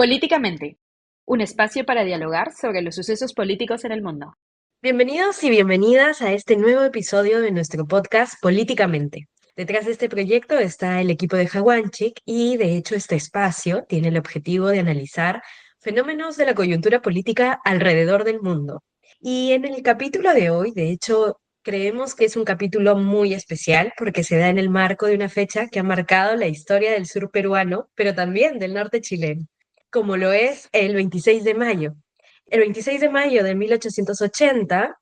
Políticamente, un espacio para dialogar sobre los sucesos políticos en el mundo. Bienvenidos y bienvenidas a este nuevo episodio de nuestro podcast Políticamente. Detrás de este proyecto está el equipo de Jaguanchik y de hecho este espacio tiene el objetivo de analizar fenómenos de la coyuntura política alrededor del mundo. Y en el capítulo de hoy, de hecho, creemos que es un capítulo muy especial porque se da en el marco de una fecha que ha marcado la historia del sur peruano, pero también del norte chileno, como lo es el 26 de mayo. El 26 de mayo de 1880,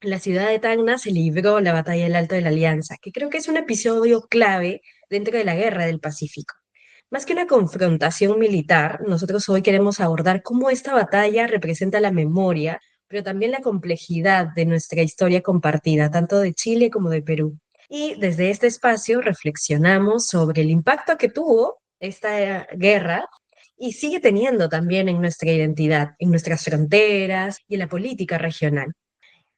en la ciudad de Tacna se libró la Batalla del Alto de la Alianza, que creo que es un episodio clave dentro de la Guerra del Pacífico. Más que una confrontación militar, nosotros hoy queremos abordar cómo esta batalla representa la memoria, pero también la complejidad de nuestra historia compartida, tanto de Chile como de Perú. Y desde este espacio reflexionamos sobre el impacto que tuvo esta guerra y sigue teniendo también en nuestra identidad, en nuestras fronteras y en la política regional.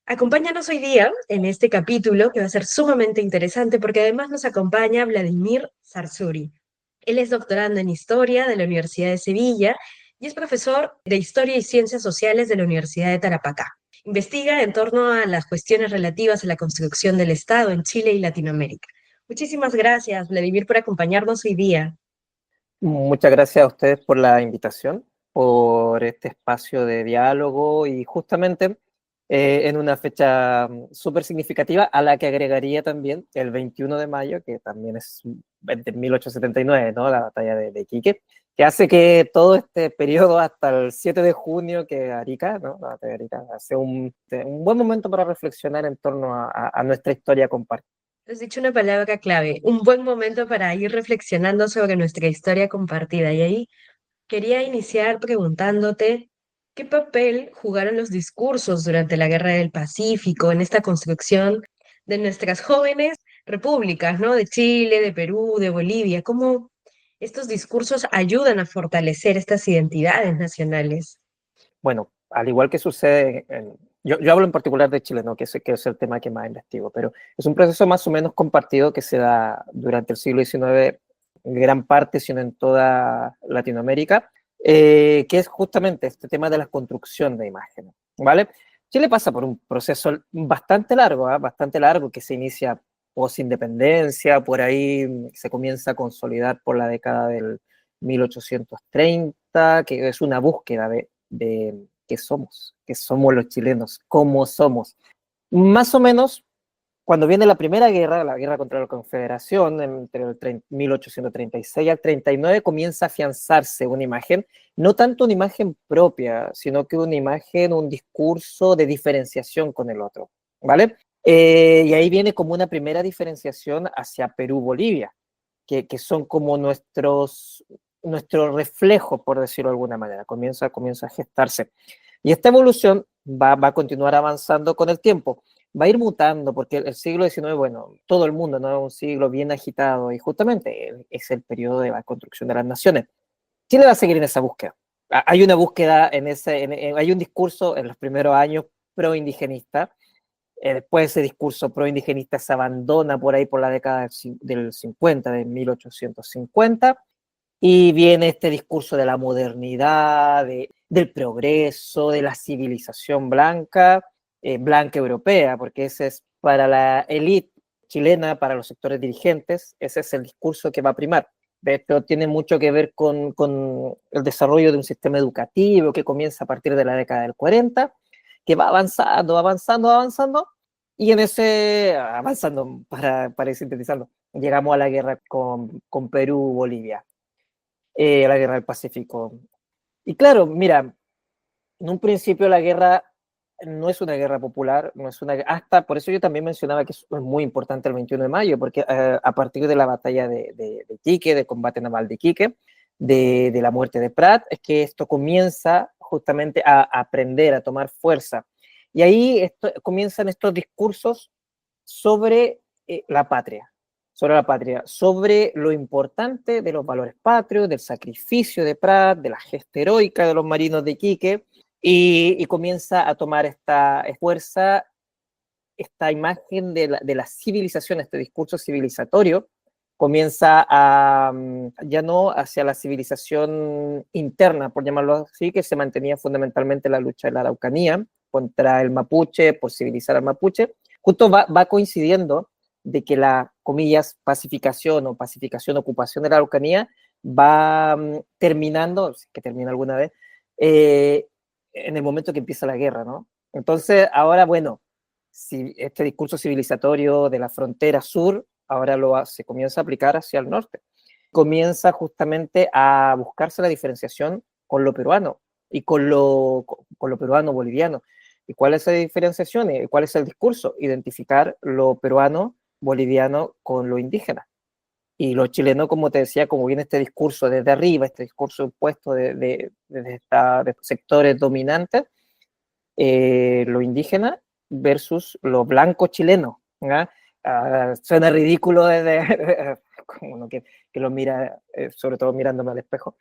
Acompáñanos hoy día en este capítulo que va a ser sumamente interesante porque además nos acompaña Vladimir Sarsuri. Él es doctorando en Historia de la Universidad de Sevilla y es profesor de Historia y Ciencias Sociales de la Universidad de Tarapacá. Investiga en torno a las cuestiones relativas a la construcción del Estado en Chile y Latinoamérica. Muchísimas gracias, Vladimir, por acompañarnos hoy día. Muchas gracias a ustedes por la invitación, por este espacio de diálogo y justamente en una fecha súper significativa a la que agregaría también el 21 de mayo, que también es de 1879, ¿no? La batalla de Iquique, que hace que todo este periodo hasta el 7 de junio, que Arica, ¿no? La batalla de Arica, hace un buen momento para reflexionar en torno a nuestra historia compartida. Has dicho una palabra clave, un buen momento para ir reflexionando sobre nuestra historia compartida. Y ahí quería iniciar preguntándote, ¿qué papel jugaron los discursos durante la Guerra del Pacífico en esta construcción de nuestras jóvenes repúblicas, ¿no? De Chile, de Perú, de Bolivia. ¿Cómo estos discursos ayudan a fortalecer estas identidades nacionales? Bueno, al igual que sucede, yo hablo en particular de Chile, ¿no? Que es el tema que más investigo, pero es un proceso más o menos compartido que se da durante el siglo XIX en gran parte, sino en toda Latinoamérica, que es justamente este tema de la construcción de imágenes, ¿vale? Chile pasa por un proceso bastante largo, ¿eh? Bastante largo, que se inicia post-independencia, por ahí se comienza a consolidar por la década del 1830, que es una búsqueda de qué somos los chilenos, cómo somos. Más o menos, cuando viene la primera guerra, la guerra contra la Confederación, entre el 1836 al 39, comienza a afianzarse una imagen, no tanto una imagen propia, sino que una imagen, un discurso de diferenciación con el otro, ¿vale? Y ahí viene como una primera diferenciación hacia Perú-Bolivia, que son como nuestro reflejo, por decirlo de alguna manera, comienza a gestarse. Y esta evolución va a continuar avanzando con el tiempo, va a ir mutando, porque el siglo XIX, bueno, todo el mundo, ¿no? Es un siglo bien agitado y justamente es el periodo de la construcción de las naciones. Chile va a seguir en esa búsqueda. Hay una búsqueda hay un discurso en los primeros años pro-indigenista. Después ese discurso pro-indigenista se abandona por ahí por la década del 50, de 1850, y viene este discurso de la modernidad, del progreso, de la civilización blanca, blanca europea, porque ese es para la élite chilena, para los sectores dirigentes, ese es el discurso que va a primar. De hecho, tiene mucho que ver con el desarrollo de un sistema educativo que comienza a partir de la década del 40, que va avanzando, avanzando, avanzando, y en ese, avanzando, para ir sintetizando, llegamos a la guerra con Perú-Bolivia, la guerra del Pacífico. Y claro, mira, en un principio la guerra no es una guerra popular, no es una, hasta por eso yo también mencionaba que es muy importante el 21 de mayo, porque a partir de la batalla de Iquique, del combate naval de Iquique, de la muerte de Prat, es que esto comienza justamente a aprender, a tomar fuerza. Y ahí comienzan estos discursos sobre la patria, sobre la patria, sobre lo importante de los valores patrios, del sacrificio de Prat, de la gesta heroica de los marinos de Iquique, y comienza a tomar esta fuerza, esta imagen de la civilización, este discurso civilizatorio, comienza a, ya no hacia la civilización interna, por llamarlo así, que se mantenía fundamentalmente la lucha de la Araucanía contra el mapuche, por civilizar al mapuche. Justo va coincidiendo de que la, comillas, pacificación o pacificación, ocupación de la Araucanía va terminando, que termina alguna vez, en el momento que empieza la guerra, ¿no? Entonces, ahora, bueno, si este discurso civilizatorio de la frontera sur ahora se comienza a aplicar hacia el norte. Comienza justamente a buscarse la diferenciación con lo peruano y con lo peruano boliviano. ¿Y cuál es la diferenciación? ¿Cuál es el discurso? Identificar lo peruano boliviano con lo indígena. Y lo chileno, como te decía, como viene este discurso desde arriba, este discurso impuesto de sectores dominantes, lo indígena versus lo blanco chileno. Suena ridículo desde como uno que lo mira, sobre todo mirándome al espejo,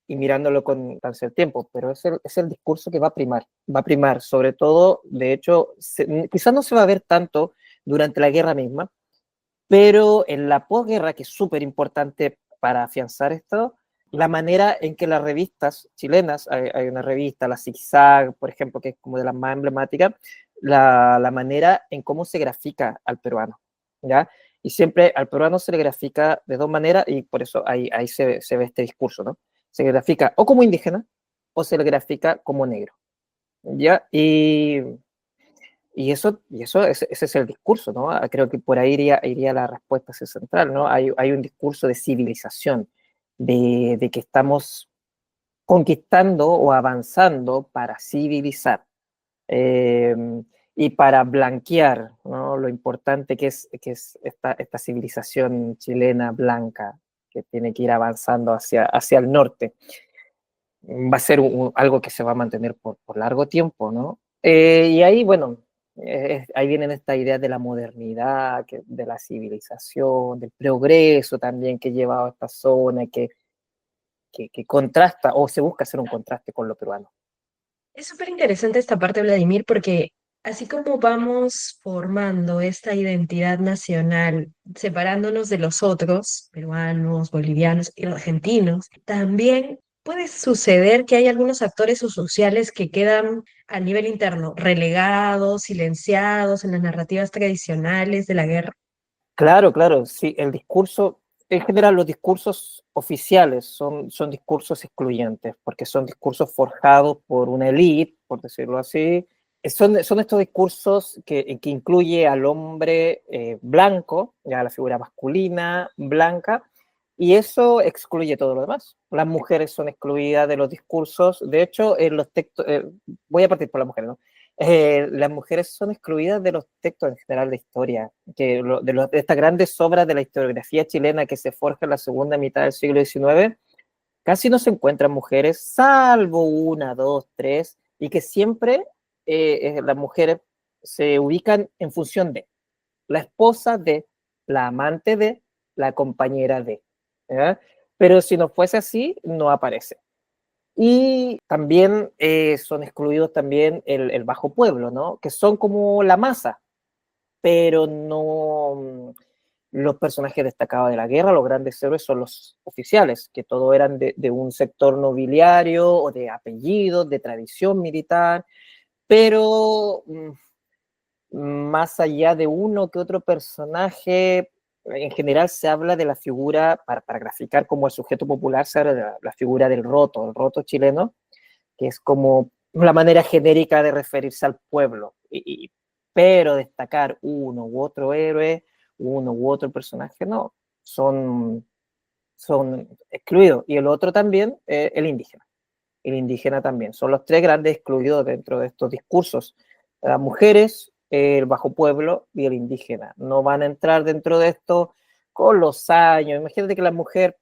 y mirándolo con el tiempo, pero es el discurso que va a primar, sobre todo, de hecho, quizás no se va a ver tanto durante la guerra misma, pero en la posguerra, que es súper importante para afianzar esto, la manera en que las revistas chilenas, hay una revista, la Zigzag, por ejemplo, que es como de las más emblemáticas, la manera en cómo se grafica al peruano, ¿ya? Y siempre al peruano se le grafica de dos maneras, y por eso ahí se ve este discurso, ¿no? Se grafica o como indígena o se le grafica como negro, ¿ya? Ese es el discurso, ¿no? Creo que por ahí iría la respuesta central, ¿no? Hay un discurso de civilización, de que estamos conquistando o avanzando para civilizar, eh, y para blanquear, ¿no? Lo importante que es esta civilización chilena blanca que tiene que ir avanzando hacia el norte. Va a ser algo que se va a mantener por largo tiempo, ¿no? Y ahí, bueno, ahí vienen estas ideas de la modernidad, de la civilización, del progreso también que lleva a esta zona, que contrasta o se busca hacer un contraste con lo peruano. Es súper interesante esta parte, Vladimir, porque así como vamos formando esta identidad nacional, separándonos de los otros, peruanos, bolivianos y argentinos, también puede suceder que hay algunos actores o sociales que quedan a nivel interno, relegados, silenciados en las narrativas tradicionales de la guerra. Claro, claro, sí, el discurso, en general los discursos oficiales son discursos excluyentes, porque son discursos forjados por una élite, por decirlo así. Son estos discursos que incluye al hombre blanco, ya la figura masculina, blanca, y eso excluye todo lo demás. Las mujeres son excluidas de los discursos, de hecho, en los textos, voy a partir por las mujeres, ¿no? Las mujeres son excluidas de los textos en general de historia, de estas grandes obras de la historiografía chilena que se forja en la segunda mitad del siglo XIX, casi no se encuentran mujeres, salvo una, dos, tres, y que siempre las mujeres se ubican en función de la esposa de, la amante de, la compañera de. ¿Ya? Pero si no fuese así, no aparece. Y también son excluidos también el bajo pueblo, ¿no? Que son como la masa, pero no los personajes destacados de la guerra, los grandes héroes son los oficiales, que todos eran de un sector nobiliario o de apellidos, de tradición militar, pero más allá de uno que otro personaje, en general se habla de la figura, para graficar como el sujeto popular, se habla de la figura del roto, el roto chileno, que es como la manera genérica de referirse al pueblo, pero destacar uno u otro héroe, uno u otro personaje, no, son excluidos. Y el otro también, el indígena también, son los tres grandes excluidos dentro de estos discursos. Las mujeres, el bajo pueblo y el indígena no van a entrar dentro de esto con los años. Imagínate que la mujer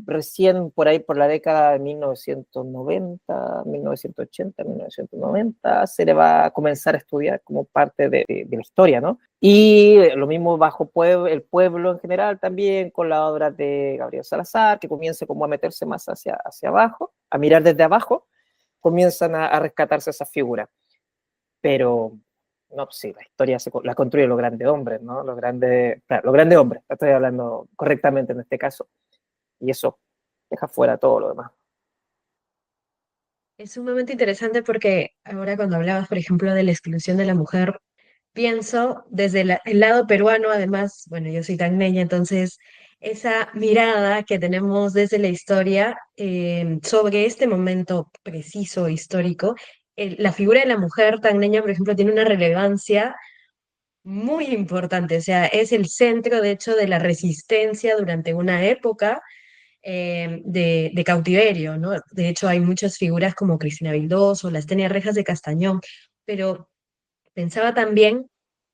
recién por ahí, por la década de 1990, 1980, 1990, se le va a comenzar a estudiar como parte de la historia, ¿no? Y lo mismo bajo el pueblo en general también, con la obra de Gabriel Salazar, que comienza como a meterse más hacia abajo, a mirar desde abajo, comienzan a rescatarse esas figuras. Pero No, pues sí, la historia la construyen los grandes hombres, ¿no? Claro, los grandes hombres, estoy hablando correctamente en este caso, y eso deja fuera todo lo demás. Es sumamente interesante porque ahora cuando hablabas, por ejemplo, de la exclusión de la mujer, pienso desde el lado peruano, además, bueno, yo soy tagneña, entonces esa mirada que tenemos desde la historia sobre este momento preciso histórico, la figura de la mujer tagneña, por ejemplo, tiene una relevancia muy importante, o sea, es el centro, de hecho, de la resistencia durante una época de cautiverio, ¿no? De hecho, hay muchas figuras como Cristina Vildoso, las Tenia Rejas de Castañón, pero pensaba también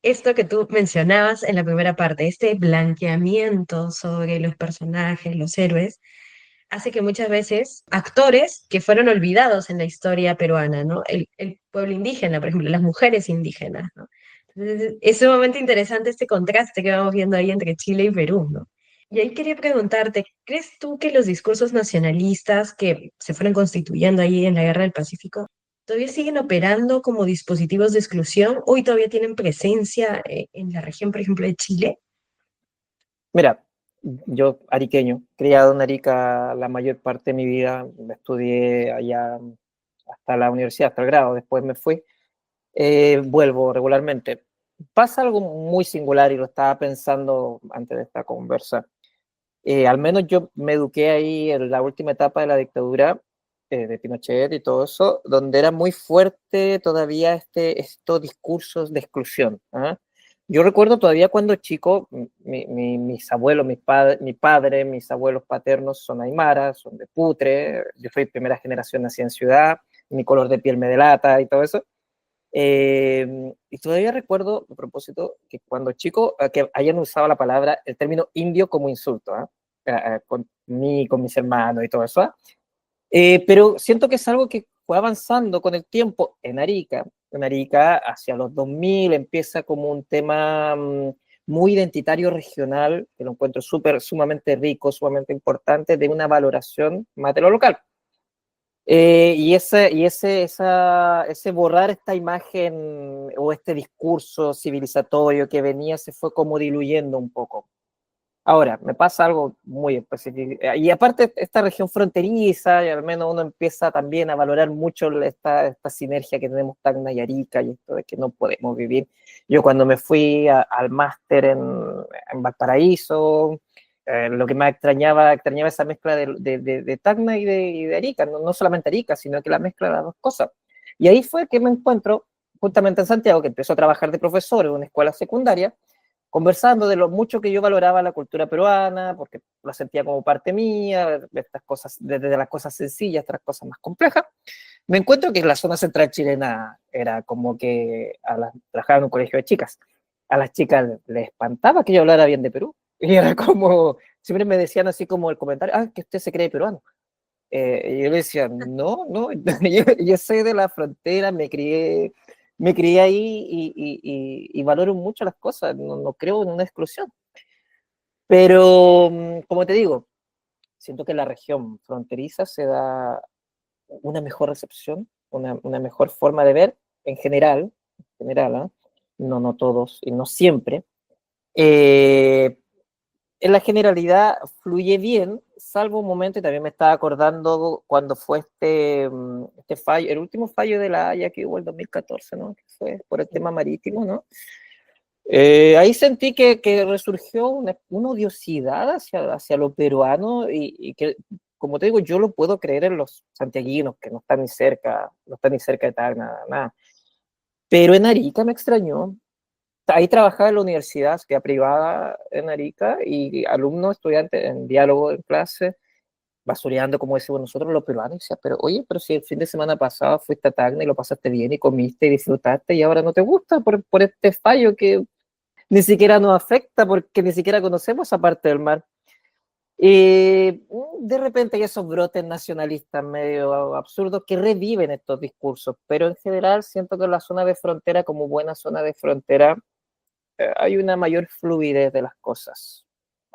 esto que tú mencionabas en la primera parte, este blanqueamiento sobre los personajes, los héroes, hace que muchas veces actores que fueron olvidados en la historia peruana, ¿no? El pueblo indígena, por ejemplo, las mujeres indígenas, ¿no? Entonces, es sumamente interesante este contraste que vamos viendo ahí entre Chile y Perú, ¿no? Y ahí quería preguntarte, ¿crees tú que los discursos nacionalistas que se fueron constituyendo ahí en la Guerra del Pacífico todavía siguen operando como dispositivos de exclusión? ¿Hoy todavía tienen presencia en la región, por ejemplo, de Chile? Mira, yo ariqueño, criado en Arica la mayor parte de mi vida, estudié allá hasta la universidad, hasta el grado, después me fui, vuelvo regularmente. Pasa algo muy singular y lo estaba pensando antes de esta conversa. Al menos yo me eduqué ahí en la última etapa de la dictadura de Pinochet y todo eso, donde era muy fuerte todavía estos discursos de exclusión. ¿Ah? Yo recuerdo todavía cuando chico, mis abuelos, mi padre, mis abuelos paternos son aymaras, son de Putre, yo soy primera generación, nací en ciudad, mi color de piel me delata y todo eso. Y todavía recuerdo, a propósito, que cuando chico, que hayan usado la palabra, el término indio como insulto, ¿eh? Con mis hermanos y todo eso. Pero siento que es algo que fue avanzando con el tiempo en Arica. En Arica, hacia los 2000, empieza como un tema muy identitario regional, que lo encuentro sumamente rico, sumamente importante, de una valoración más de lo local. Ese borrar esta imagen o este discurso civilizatorio que venía se fue como diluyendo un poco. Ahora, me pasa algo muy específico. Y aparte, esta región fronteriza, y al menos uno empieza también a valorar mucho esta sinergia que tenemos Tacna y Arica y esto de que no podemos vivir. Yo cuando me fui al máster en Valparaíso, lo que más extrañaba esa mezcla de Tacna y de Arica, no solamente Arica, sino que la mezcla de las dos cosas. Y ahí fue que me encuentro justamente en Santiago, que empezó a trabajar de profesor en una escuela secundaria, conversando de lo mucho que yo valoraba la cultura peruana, porque la sentía como parte mía, de estas cosas, desde las cosas sencillas hasta las cosas más complejas. Me encuentro que la zona central chilena era como que trabajaba en un colegio de chicas. A las chicas les espantaba que yo hablara bien de Perú. Y era como, siempre me decían así como el comentario, ah, que usted se cree peruano. Y yo le decía, no, no, yo soy de la frontera, me crié ahí y valoro mucho las cosas, no creo en una exclusión. Pero, como te digo, siento que en la región fronteriza se da una mejor recepción, una mejor forma de ver en general, ¿eh? No todos y no siempre. Eh, en la generalidad fluye bien, salvo un momento, y también me estaba acordando cuando fue este fallo, el último fallo de la Haya que hubo el 2014, ¿no? Que fue por el tema marítimo, ¿no? Ahí sentí que resurgió una odiosidad hacia lo peruano y que, como te digo, yo lo puedo creer en los santiaguinos, que no están ni cerca, no están ni cerca de tal, nada. Pero en Arica me extrañó. Ahí trabajaba en la universidad, que era privada en Arica, y alumnos, estudiantes, en diálogo en clase, basureando, como decimos nosotros los peruanos, y decía, pero oye, pero si el fin de semana pasado fuiste a Tacna y lo pasaste bien y comiste y disfrutaste y ahora no te gusta por este fallo que ni siquiera nos afecta porque ni siquiera conocemos esa parte del mar. Y de repente hay esos brotes nacionalistas medio absurdos que reviven estos discursos, pero en general siento que en la zona de frontera, como buena zona de frontera, hay una mayor fluidez de las cosas,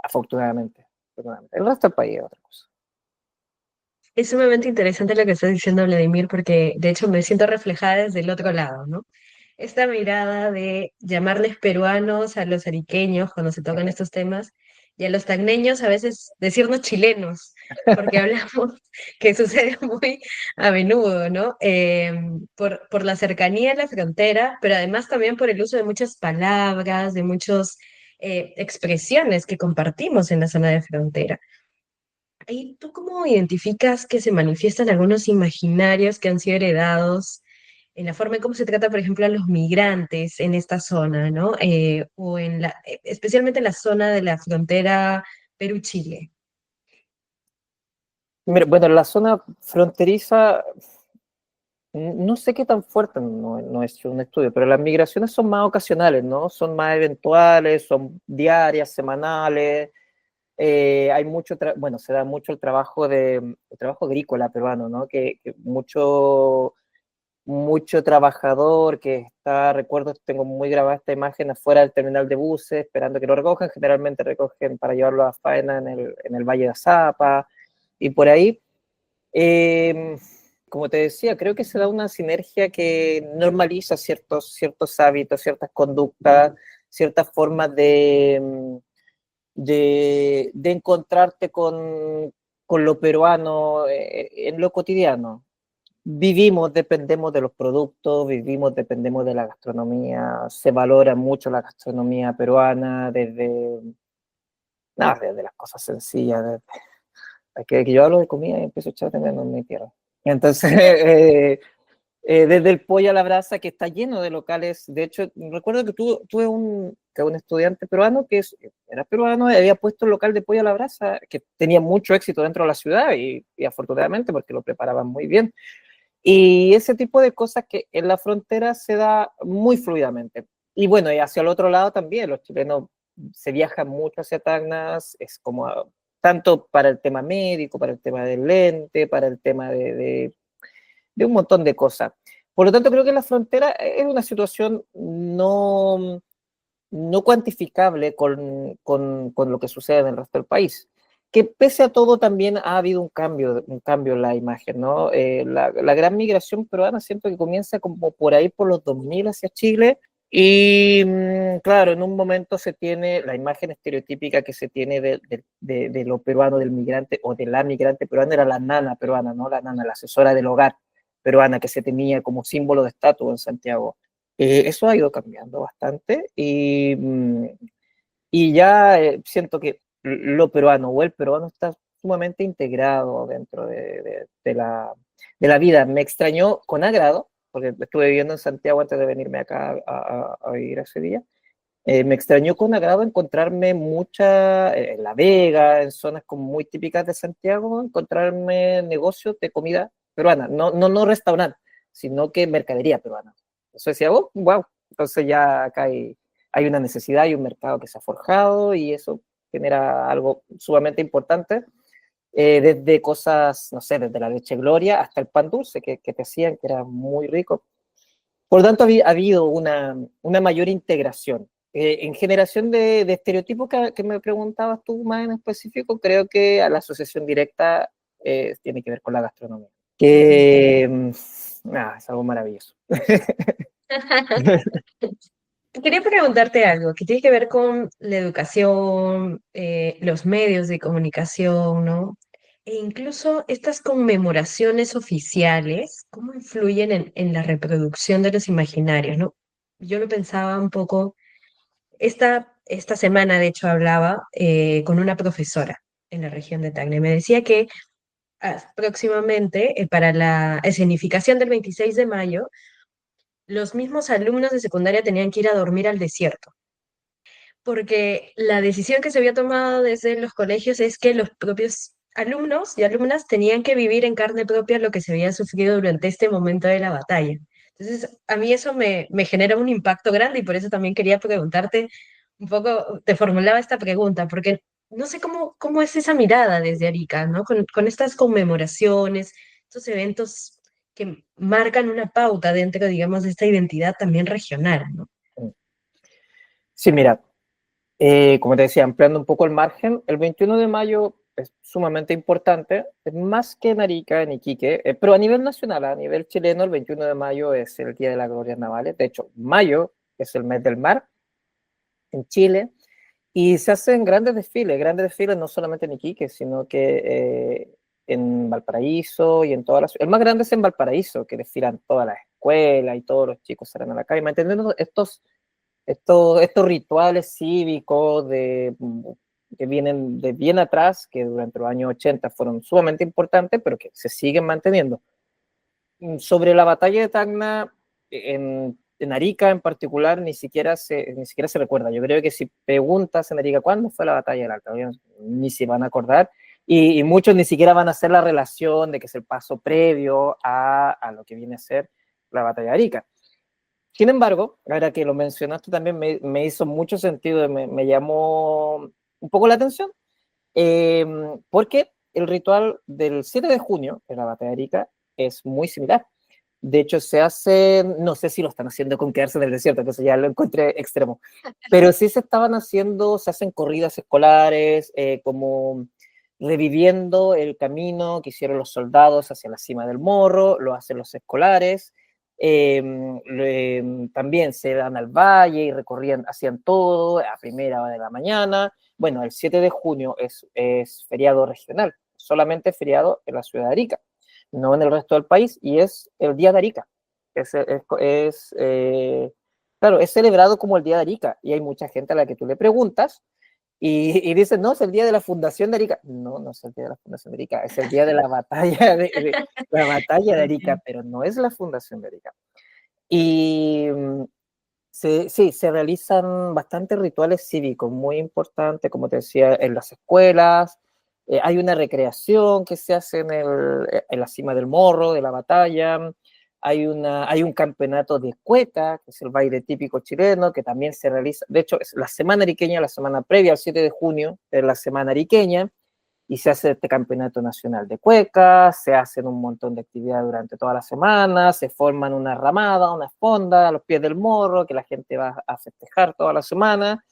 afortunadamente. El resto del país es otra cosa. Es sumamente interesante lo que estás diciendo, Vladimir, porque de hecho me siento reflejada desde el otro lado, ¿no? esta mirada de llamarles peruanos a los ariqueños cuando se tocan estos temas y a los tacneños a veces decirnos chilenos, porque hablamos que sucede muy a menudo, ¿no? Por la cercanía a la frontera, pero además también por el uso de muchas palabras, de muchas expresiones que compartimos en la zona de frontera. ¿Y tú cómo identificas que se manifiestan algunos imaginarios que han sido heredados en la forma en cómo se trata, por ejemplo, a los migrantes en esta zona, ¿no? O especialmente en la zona de la frontera Perú-Chile. Mira, bueno, en la zona fronteriza, no sé qué tan fuerte, no he hecho un estudio, pero las migraciones son más ocasionales, ¿no? Son más eventuales, son diarias, semanales. Hay mucho, bueno, se da mucho el trabajo agrícola peruano, ¿no? Que mucho trabajador que está, recuerdo, tengo muy grabada esta imagen afuera del terminal de buses, esperando que lo recojan, generalmente recogen para llevarlo a faena en el Valle de Azapa, y por ahí, eh, como te decía, creo que se da una sinergia que normaliza ciertos hábitos, ciertas conductas, ciertas formas de encontrarte con lo peruano en lo cotidiano. Vivimos, dependemos de los productos, vivimos, dependemos de la gastronomía, se valora mucho la gastronomía peruana desde las cosas sencillas, que yo hablo de comida y empiezo a echar de menos mi tierra. Entonces, desde el pollo a la brasa, que está lleno de locales. De hecho, recuerdo que tuve un estudiante peruano era peruano y había puesto un local de pollo a la brasa que tenía mucho éxito dentro de la ciudad y afortunadamente porque lo preparaban muy bien. Y ese tipo de cosas que en la frontera se da muy fluidamente. Y bueno, y hacia el otro lado también, los chilenos se viajan mucho hacia Tacnas, es como tanto para el tema médico, para el tema del lente, para el tema de un montón de cosas. Por lo tanto, creo que la frontera es una situación no cuantificable con lo que sucede en el resto del país. Que pese a todo también ha habido un cambio en la imagen, ¿no? La gran migración peruana siento que comienza como por ahí por los 2000 hacia Chile y claro, en un momento se tiene la imagen estereotípica que se tiene de lo peruano, del migrante o de la migrante peruana, era la nana peruana, ¿no? La nana, la asesora del hogar peruana que se tenía como símbolo de estatus en Santiago. Eso ha ido cambiando bastante y ya siento que lo peruano o el peruano está sumamente integrado dentro de la vida. Me extrañó con agrado, porque estuve viviendo en Santiago antes de venirme acá a vivir ese día. Me extrañó con agrado encontrarme en La Vega, en zonas como muy típicas de Santiago, encontrarme negocios de comida peruana, no restaurante, sino que mercadería peruana. Eso decía, oh, wow, entonces ya acá hay una necesidad y un mercado que se ha forjado y eso genera algo sumamente importante, desde cosas, no sé, desde la leche Gloria hasta el pan dulce que te hacían, que era muy rico. Por lo tanto, ha habido una mayor integración. En generación de estereotipos que me preguntabas tú más en específico, creo que a la asociación directa tiene que ver con la gastronomía, que es algo maravilloso. Quería preguntarte algo que tiene que ver con la educación, los medios de comunicación, ¿no? E incluso estas conmemoraciones oficiales, ¿cómo influyen en la reproducción de los imaginarios, ¿no? Yo lo pensaba un poco, esta semana de hecho hablaba con una profesora en la región de Tacna y me decía que próximamente, para la escenificación del 26 de mayo, los mismos alumnos de secundaria tenían que ir a dormir al desierto porque la decisión que se había tomado desde los colegios es que los propios alumnos y alumnas tenían que vivir en carne propia lo que se había sufrido durante este momento de la batalla. Entonces, a mí eso me genera un impacto grande y por eso también quería preguntarte un poco, te formulaba esta pregunta, porque no sé cómo es esa mirada desde Arica, ¿no? Con estas conmemoraciones, estos eventos que marcan una pauta dentro, digamos, de esta identidad también regional, ¿no? Sí, mira, como te decía, ampliando un poco el margen, el 21 de mayo es sumamente importante, más que en Arica, en Iquique, pero a nivel nacional, a nivel chileno, el 21 de mayo es el Día de las Glorias Navales. De hecho, mayo es el mes del mar en Chile, y se hacen grandes desfiles no solamente en Iquique, sino que en Valparaíso y en todas las... El más grande es en Valparaíso, que desfilan todas las escuelas y todos los chicos salen a la calle, manteniendo estos rituales cívicos que vienen de bien atrás, que durante los años 80 fueron sumamente importantes, pero que se siguen manteniendo. Sobre la batalla de Tacna, en Arica en particular, ni siquiera se recuerda. Yo creo que si preguntas en Arica cuándo fue la batalla del Alto, ni se van a acordar, y muchos ni siquiera van a hacer la relación de que es el paso previo a lo que viene a ser la batalla de Arica. Sin embargo, ahora que lo mencionaste también me hizo mucho sentido, me llamó un poco la atención, eh, porque el ritual del 7 de junio, en la batalla de Arica, es muy similar. De hecho, se hace, no sé si lo están haciendo con quedarse en el desierto, que eso ya lo encontré extremo, pero sí se estaban haciendo, se hacen corridas escolares, como reviviendo el camino que hicieron los soldados hacia la cima del morro, lo hacen los escolares, también se dan al valle y recorrían, hacían todo a primera hora de la mañana. Bueno, el 7 de junio es feriado regional, solamente feriado en la ciudad de Arica, no en el resto del país, y es el Día de Arica. Claro, es celebrado como el Día de Arica, y hay mucha gente a la que tú le preguntas y dicen, no, es el día de la fundación de Arica. No, no es el día de la fundación de Arica, es el día de la batalla la batalla de Arica, Ok. pero no es la fundación de Arica. Y sí, se realizan bastantes rituales cívicos muy importantes, como te decía, en las escuelas. Hay una recreación que se hace en la cima del morro, de la batalla. Hay un campeonato de cueca, que es el baile típico chileno, que también se realiza. De hecho, es la semana ariqueña, la semana previa al 7 de junio, es la semana ariqueña, y se hace este campeonato nacional de cuecas, se hacen un montón de actividades durante toda la semana, se forman una ramada, una fonda a los pies del morro, que la gente va a festejar toda la semana,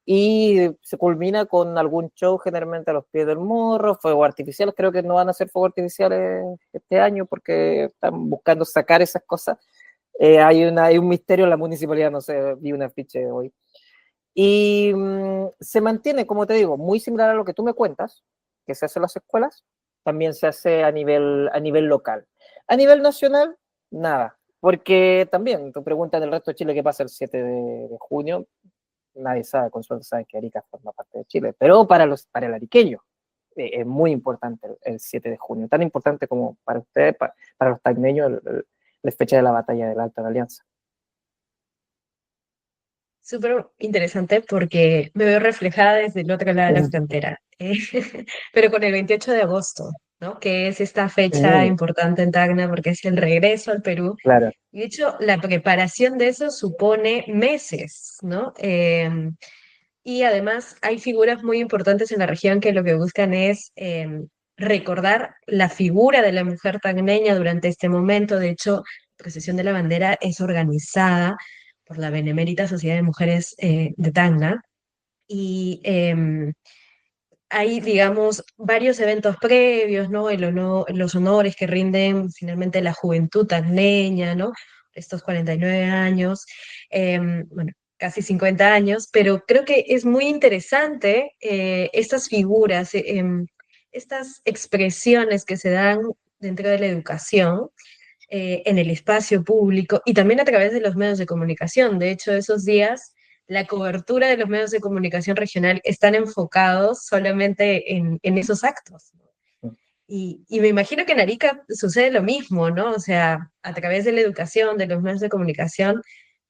y se culmina con algún show generalmente a los pies del morro, fuegos artificiales. Creo que no van a ser fuegos artificiales este año porque están buscando sacar esas cosas. Hay un misterio en la municipalidad, no sé, vi un afiche hoy. Y se mantiene, como te digo, muy similar a lo que tú me cuentas, que se hace en las escuelas, también se hace a nivel local. A nivel nacional, nada, porque también tu pregunta del resto de Chile, ¿qué pasa el 7 de junio? Nadie sabe, con suerte saben que Arica forma parte de Chile, pero para el ariqueño es muy importante el 7 de junio, tan importante como para ustedes, para los tacneños, la fecha de la batalla del Alto de la Alianza. Súper interesante porque me veo reflejada desde el otro lado de la frontera, pero con el 28 de agosto, ¿no? Que es esta fecha Mm, importante en Tacna porque es el regreso al Perú. claro. Y de hecho, la preparación de eso supone meses, ¿no? Y además hay figuras muy importantes en la región que lo que buscan es recordar la figura de la mujer tacneña durante este momento. De hecho, la procesión de la bandera es organizada por la Benemérita Sociedad de Mujeres de Tacna. Y hay, digamos, varios eventos previos, ¿no? Los honores que rinden finalmente la juventud tacneña, ¿no? Estos 49 años, bueno, casi 50 años, pero creo que es muy interesante estas figuras, estas expresiones que se dan dentro de la educación en el espacio público y también a través de los medios de comunicación. De hecho, esos días la cobertura de los medios de comunicación regional están enfocados solamente en esos actos. Y me imagino que en Arica sucede lo mismo, ¿no? O sea, a través de la educación, de los medios de comunicación,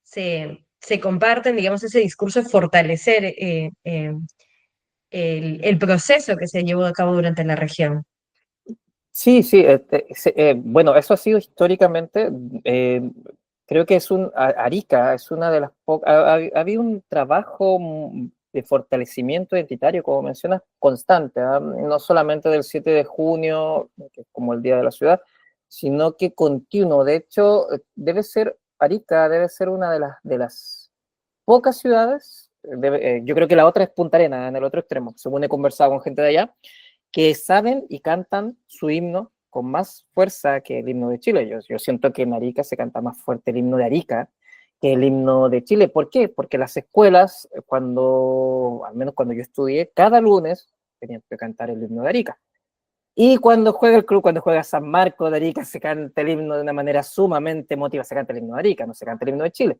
se comparten, digamos, ese discurso de fortalecer el proceso que se llevó a cabo durante la región. Sí, sí, bueno, eso ha sido históricamente, eh, creo que Arica es una de las pocas, ha habido un trabajo de fortalecimiento identitario, como mencionas, constante, ¿ah? No solamente del 7 de junio, que es como el Día de la Ciudad, sino que continuo. De hecho, Arica debe ser una de las pocas ciudades, yo creo que la otra es Punta Arenas, en el otro extremo, según he conversado con gente de allá, que saben y cantan su himno con más fuerza que el himno de Chile. Yo siento que en Arica se canta más fuerte el himno de Arica que el himno de Chile. ¿Por qué? Porque las escuelas, al menos cuando yo estudié, cada lunes tenían que cantar el himno de Arica. Y cuando juega el club, cuando juega San Marco de Arica, se canta el himno de una manera sumamente emotiva, se canta el himno de Arica, no se canta el himno de Chile.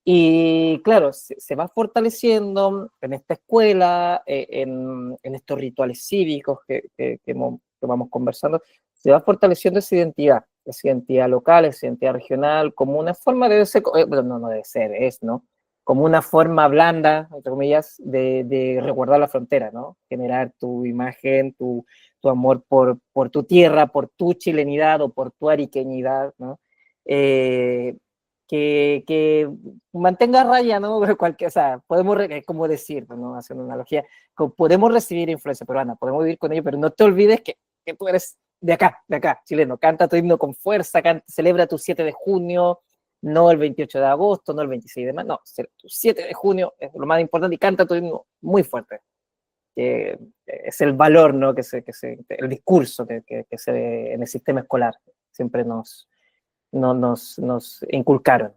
Y claro, se va fortaleciendo en esta escuela, en estos rituales cívicos que vamos conversando, se va fortaleciendo esa identidad local, esa identidad regional, como una forma debe ser, bueno, no debe ser, es, ¿no? Como una forma blanda, entre comillas, de resguardar la frontera, ¿no? Generar tu imagen, tu amor por tu tierra, por tu chilenidad o por tu ariqueñidad, ¿no? Eh, que mantenga raya, ¿no? O sea, podemos, como decir, ¿no? Haciendo una analogía, podemos recibir influencia peruana, podemos vivir con ello, pero no te olvides que tú eres de acá, chileno. Canta tu himno con fuerza, celebra tu 7 de junio, no el 28 de agosto, no el 26 de mayo, no, tu 7 de junio es lo más importante y canta tu himno muy fuerte. Que es el valor, ¿no? El discurso que se en el sistema escolar siempre nos inculcaron.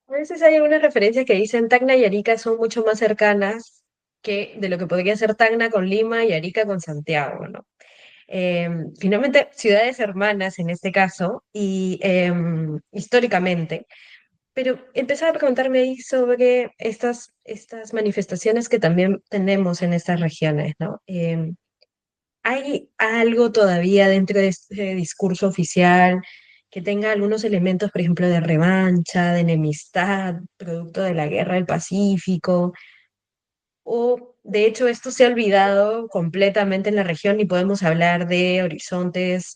A veces hay algunas referencias que dicen Tacna y Arica son mucho más cercanas que de lo que podría ser Tacna con Lima y Arica con Santiago, ¿no? Finalmente, ciudades hermanas en este caso, y históricamente, pero empezaba a preguntarme ahí sobre estas manifestaciones que también tenemos en estas regiones, ¿no? ¿Hay algo todavía dentro de este discurso oficial que tenga algunos elementos, por ejemplo, de revancha, de enemistad, producto de la guerra del Pacífico? ¿O de hecho esto se ha olvidado completamente en la región y podemos hablar de horizontes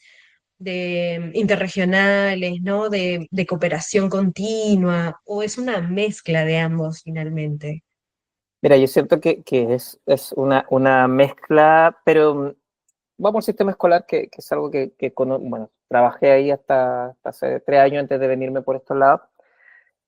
de interregionales, ¿no? De cooperación continua, o es una mezcla de ambos finalmente? Mira, yo siento que es una mezcla, pero vamos al sistema escolar, que es algo bueno, trabajé ahí hasta hace 3 años antes de venirme por estos lados,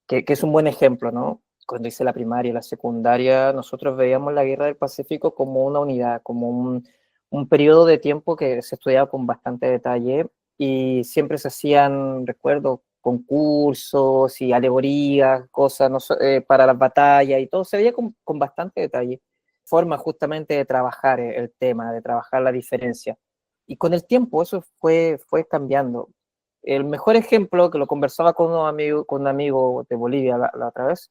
que es un buen ejemplo, ¿no? Cuando hice la primaria y la secundaria, nosotros veíamos la Guerra del Pacífico como una unidad, como un periodo de tiempo que se estudiaba con bastante detalle y siempre se hacían, recuerdo, concursos y alegorías, cosas no para las batallas y todo, se veía con bastante detalle. Forma justamente de trabajar el tema, de trabajar la diferencia. Y con el tiempo eso fue cambiando. El mejor ejemplo, que lo conversaba con un amigo de Bolivia la otra vez,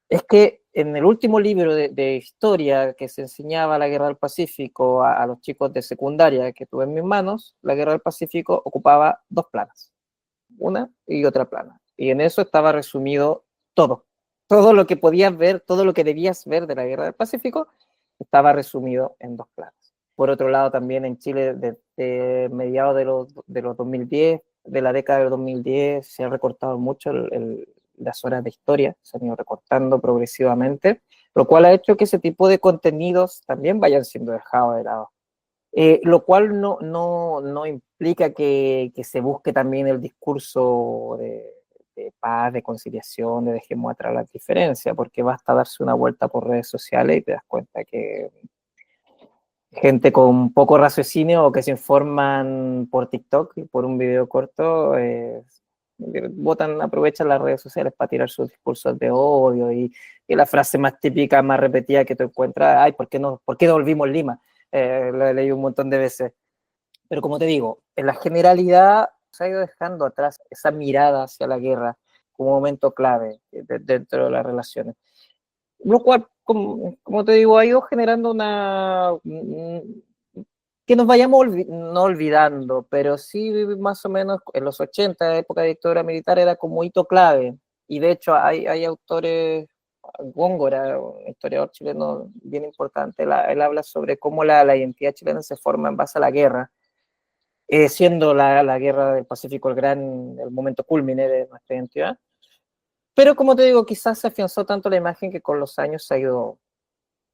es que en el último libro de historia que se enseñaba la Guerra del Pacífico a los chicos de secundaria que tuve en mis manos, la Guerra del Pacífico ocupaba 2 planas, una y otra plana. Y en eso estaba resumido todo. Todo lo que podías ver, todo lo que debías ver de la Guerra del Pacífico, estaba resumido en 2 planas. Por otro lado, también en Chile, desde mediados de los 2010, de la década del 2010, se ha recortado mucho las horas de historia, se han ido recortando progresivamente, lo cual ha hecho que ese tipo de contenidos también vayan siendo dejados de lado. Lo cual no implica que se busque también el discurso de paz, de conciliación, de dejemos atrás las diferencias, porque basta darse una vuelta por redes sociales y te das cuenta que gente con poco raciocinio o que se informan por TikTok, por un video corto, aprovechan las redes sociales para tirar sus discursos de odio y la frase más típica, más repetida que tú encuentras, ay, ¿por qué no volvimos Lima? Lo he leído un montón de veces. Pero como te digo, en la generalidad se ha ido dejando atrás esa mirada hacia la guerra como un momento clave dentro de las relaciones. Lo cual, como te digo, ha ido generando que nos vayamos no olvidando, pero sí más o menos en los 80, época de dictadura militar, era como hito clave. Y de hecho hay autores, Góngora, un historiador chileno bien importante, él habla sobre cómo la identidad chilena se forma en base a la guerra, siendo la guerra del Pacífico el momento culmine de nuestra identidad. Pero como te digo, quizás se afianzó tanto la imagen que con los años se ha ido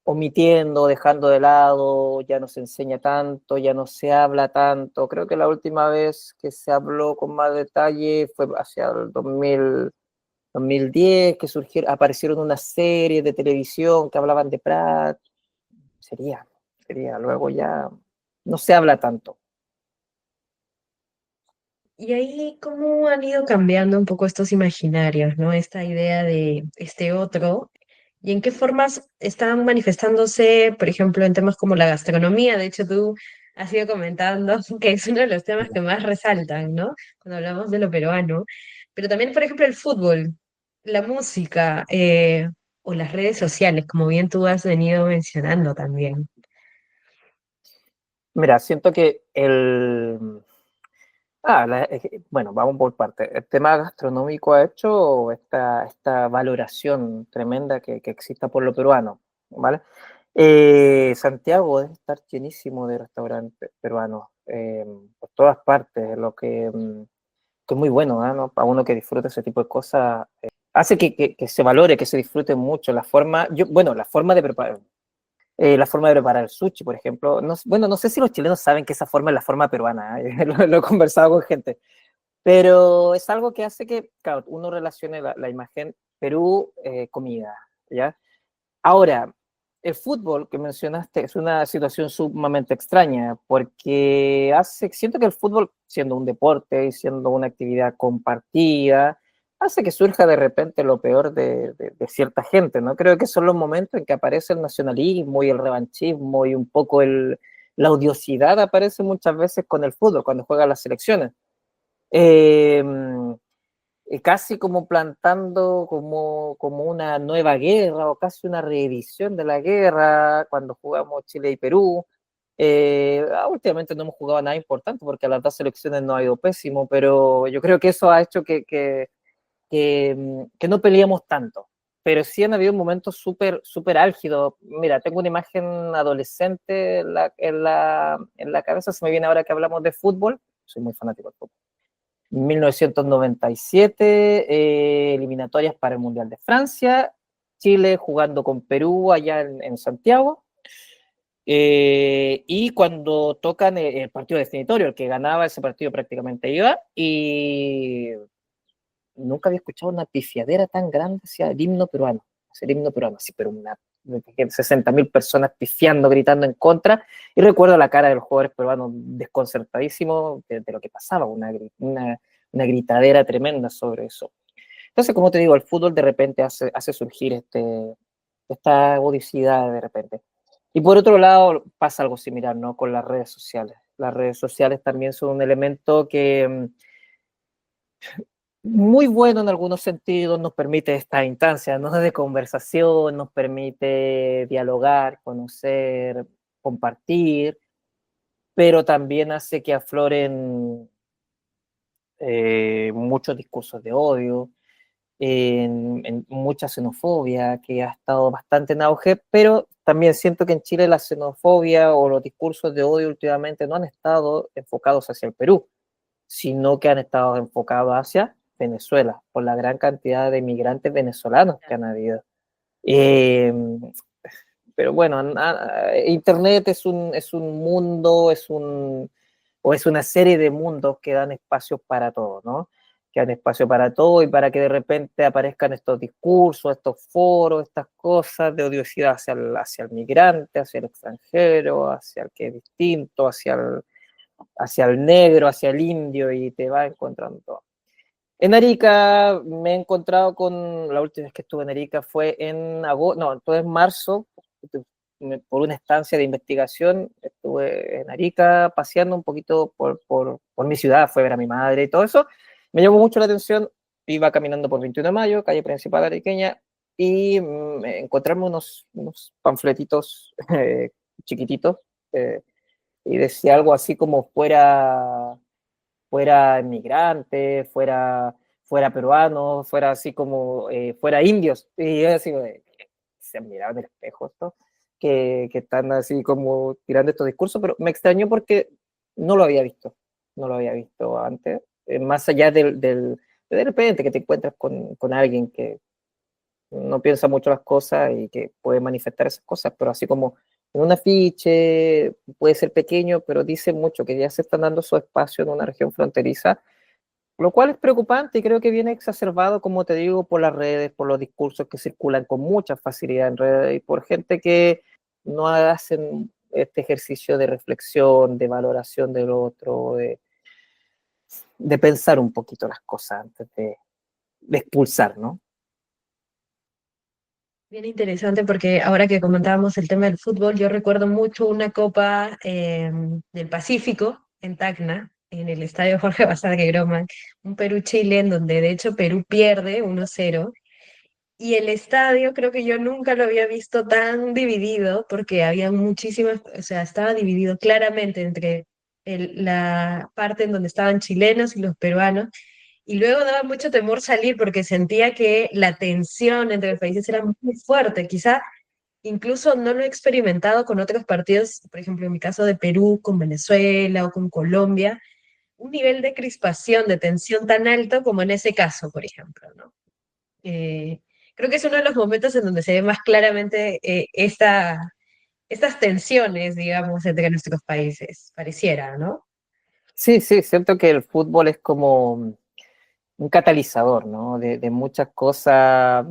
omitiendo, dejando de lado, ya no se enseña tanto, ya no se habla tanto. Creo que la última vez que se habló con más detalle fue hacia el 2010, que aparecieron unas series de televisión que hablaban de Prat. Sería. sería, luego ya no se habla tanto. Y ahí, ¿cómo han ido cambiando un poco estos imaginarios, ¿no? Esta idea de este otro, y en qué formas están manifestándose, por ejemplo, en temas como la gastronomía. De hecho, tú has ido comentando que es uno de los temas que más resaltan, ¿no? Cuando hablamos de lo peruano. Pero también, por ejemplo, el fútbol, la música, o las redes sociales, como bien tú has venido mencionando también. Mira, siento que bueno, vamos por partes. El tema gastronómico ha hecho esta valoración tremenda que exista por lo peruano, ¿vale? Santiago debe estar llenísimo de restaurantes peruanos por todas partes, que es muy bueno, ¿no? Para uno que disfruta ese tipo de cosas, hace que se valore, que se disfrute mucho. Bueno, la forma de preparar el sushi, por ejemplo. No, bueno, no sé si los chilenos saben que esa forma es la forma peruana, ¿eh? Lo he conversado con gente, pero es algo que hace que, claro, uno relacione la imagen Perú, comida, ¿ya? Ahora, el fútbol que mencionaste es una situación sumamente extraña, porque siento que el fútbol, siendo un deporte y siendo una actividad compartida, hace que surja de repente lo peor de cierta gente, ¿no? Creo que son los momentos en que aparece el nacionalismo y el revanchismo y un poco la odiosidad aparece muchas veces con el fútbol, cuando juegan las selecciones. Eh, Casi como plantando como una nueva guerra o casi una reedición de la guerra cuando jugamos Chile y Perú. Últimamente no hemos jugado nada importante porque a las dos selecciones no ha ido pésimo, pero yo creo que eso ha hecho que no peleemos tanto. Pero sí han habido momentos súper álgidos. Mira, tengo una imagen adolescente en la cabeza, se me viene ahora que hablamos de fútbol, soy muy fanático del fútbol. 1997, eliminatorias para el Mundial de Francia, Chile jugando con Perú allá en Santiago, y cuando tocan el partido definitorio, el que ganaba ese partido prácticamente iba, y nunca había escuchado una pifiadera tan grande hacia el himno peruano, así, pero 60.000 personas pifiando, gritando en contra, y recuerdo la cara de los jugadores peruanos desconcertadísimos de lo que pasaba, una gritadera tremenda sobre eso. Entonces, como te digo, el fútbol de repente hace surgir esta odicidad de repente. Y por otro lado, pasa algo similar, ¿no? Con las redes sociales. Las redes sociales también son un elemento que muy bueno en algunos sentidos, nos permite esta instancia, ¿no? De conversación, nos permite dialogar, conocer, compartir, pero también hace que afloren muchos discursos de odio, en mucha xenofobia que ha estado bastante en auge, pero también siento que en Chile la xenofobia o los discursos de odio últimamente no han estado enfocados hacia el Perú, sino que han estado enfocados hacia Venezuela, por la gran cantidad de migrantes venezolanos que han habido. Eh, pero bueno, Internet es un mundo, o es una serie de mundos que dan espacio para todo, ¿no? Que dan espacio para todo y para que de repente aparezcan estos discursos, estos foros, estas cosas de odiosidad hacia el migrante, hacia el extranjero, hacia el que es distinto, hacia el negro, hacia el indio, y te va encontrando todo. En Arica me he encontrado la última vez que estuve en Arica fue en agosto, no, entonces en marzo, por una estancia de investigación, estuve en Arica paseando un poquito por mi ciudad, fue a ver a mi madre y todo eso. Me llamó mucho la atención, iba caminando por 21 de Mayo, calle principal ariqueña, y encontrarme unos panfletitos chiquititos, y decía algo así como fuera inmigrante, fuera peruano, fuera así como, fuera indios. Y yo así, se han mirado en el espejo esto, que están así como tirando estos discursos, pero me extrañó porque no lo había visto, no lo había visto antes, más allá de repente que te encuentras con alguien que no piensa mucho las cosas y que puede manifestar esas cosas, pero así como en un afiche, puede ser pequeño, pero dice mucho que ya se están dando su espacio en una región fronteriza, lo cual es preocupante y creo que viene exacerbado, como te digo, por las redes, por los discursos que circulan con mucha facilidad en redes y por gente que no hacen este ejercicio de reflexión, de valoración del otro, de pensar un poquito las cosas antes de expulsar, ¿no? Bien interesante porque ahora que comentábamos el tema del fútbol, yo recuerdo mucho una Copa del Pacífico en Tacna, en el estadio Jorge Basadre Groman, un Perú-Chile en donde de hecho Perú pierde 1-0 y el estadio creo que yo nunca lo había visto tan dividido porque había muchísimas, o sea, estaba dividido claramente entre la parte en donde estaban chilenos y los peruanos. Y luego daba mucho temor salir porque sentía que la tensión entre los países era muy fuerte. Quizá incluso no lo he experimentado con otros partidos, por ejemplo, en mi caso de Perú, con Venezuela o con Colombia, un nivel de crispación, de tensión tan alto como en ese caso, por ejemplo, ¿no? Eh, Creo que es uno de los momentos en donde se ve más claramente estas tensiones, digamos, entre nuestros países, pareciera, ¿no? Sí, sí, siento que el fútbol es como un catalizador, ¿no? De muchas cosas.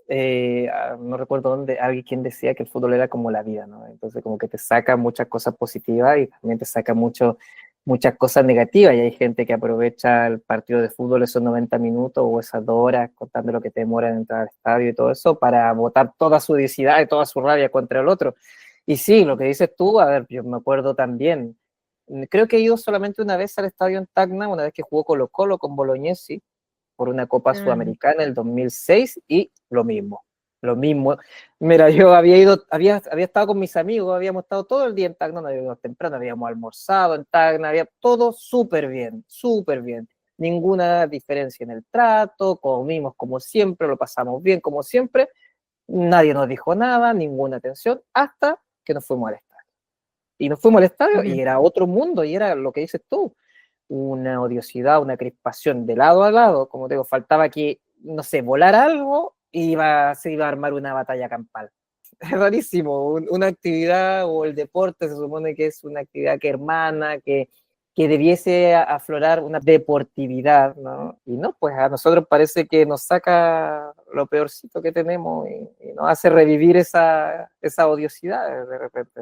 No recuerdo dónde, alguien quien decía que el fútbol era como la vida, ¿no? Entonces como que te saca muchas cosas positivas y también te saca muchas cosas negativas y hay gente que aprovecha el partido de fútbol esos 90 minutos o esas 2 horas contando lo que te demora en entrar al estadio y todo eso para botar toda su odiosidad y toda su rabia contra el otro. Y sí, lo que dices tú, a ver, yo me acuerdo también, creo que he ido solamente una vez al estadio en Tacna, una vez que jugó Colo-Colo con Bolognesi, por una Copa Ah, Sudamericana en el 2006 y lo mismo, lo mismo. Mira, yo había estado con mis amigos, habíamos estado todo el día en Tacna, no habíamos temprano, habíamos almorzado en Tacna, había todo súper bien, súper bien. Ninguna diferencia en el trato, comimos como siempre, lo pasamos bien como siempre, nadie nos dijo nada, ninguna atención, hasta que nos fuimos al estadio. Y nos fuimos al estadio ujú. y era otro mundo, y era lo que dices tú, una odiosidad, una crispación de lado a lado, como te digo, faltaba que, no sé, volara algo y se iba a armar una batalla campal. Es rarísimo, una actividad o el deporte se supone que es una actividad que hermana, que debiese aflorar una deportividad, ¿no? Y no, pues a nosotros parece que nos saca lo peorcito que tenemos y nos hace revivir esa odiosidad de repente.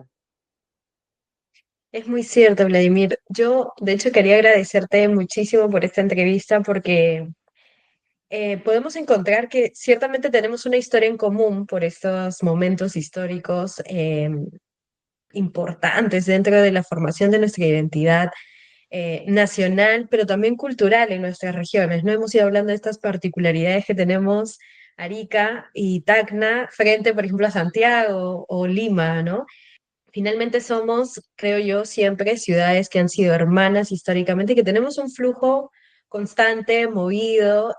Es muy cierto, Vladimir. Yo, de hecho, quería agradecerte muchísimo por esta entrevista porque podemos encontrar que ciertamente tenemos una historia en común por estos momentos históricos importantes dentro de la formación de nuestra identidad nacional, pero también cultural en nuestras regiones. No hemos ido hablando de estas particularidades que tenemos Arica y Tacna frente, por ejemplo, a Santiago o Lima, ¿no? Finalmente somos, creo yo, siempre ciudades que han sido hermanas históricamente y que tenemos un flujo constante, movido,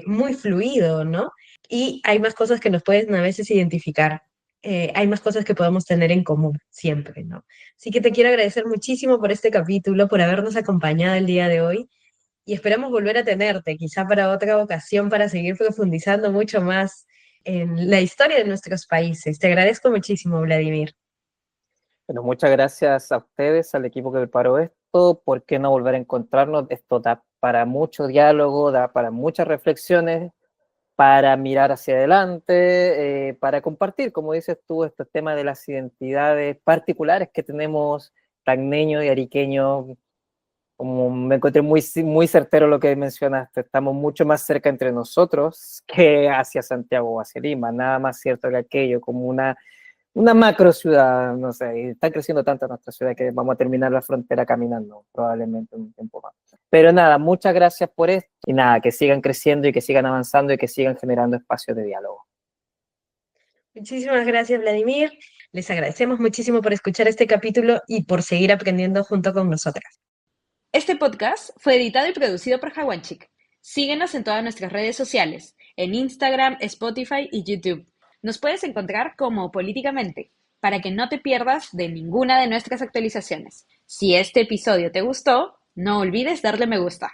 muy fluido, ¿no? Y hay más cosas que nos pueden a veces identificar. Hay más cosas que podemos tener en común siempre, ¿no? Así que te quiero agradecer muchísimo por este capítulo, por habernos acompañado el día de hoy y esperamos volver a tenerte, quizá para otra ocasión, para seguir profundizando mucho más en la historia de nuestros países. Te agradezco muchísimo, Vladimir. Bueno, muchas gracias a ustedes, al equipo que preparó esto. ¿Por qué no volver a encontrarnos? Esto da para mucho diálogo, da para muchas reflexiones, para mirar hacia adelante, para compartir, como dices tú, estos temas de las identidades particulares que tenemos, tagneños y ariqueños. Como me encontré muy certero lo que mencionaste, estamos mucho más cerca entre nosotros que hacia Santiago o hacia Lima, nada más cierto que aquello, como una macro ciudad, no sé, y está creciendo tanto nuestra ciudad que vamos a terminar la frontera caminando probablemente un tiempo más. Pero nada, muchas gracias por esto y nada, que sigan creciendo y que sigan avanzando y que sigan generando espacios de diálogo. Muchísimas gracias, Vladimir. Les agradecemos muchísimo por escuchar este capítulo y por seguir aprendiendo junto con nosotras. Este podcast fue editado y producido por Jaguanchic. Síguenos en todas nuestras redes sociales, en Instagram, Spotify y YouTube. Nos puedes encontrar como Políticamente, para que no te pierdas de ninguna de nuestras actualizaciones. Si este episodio te gustó, no olvides darle me gusta.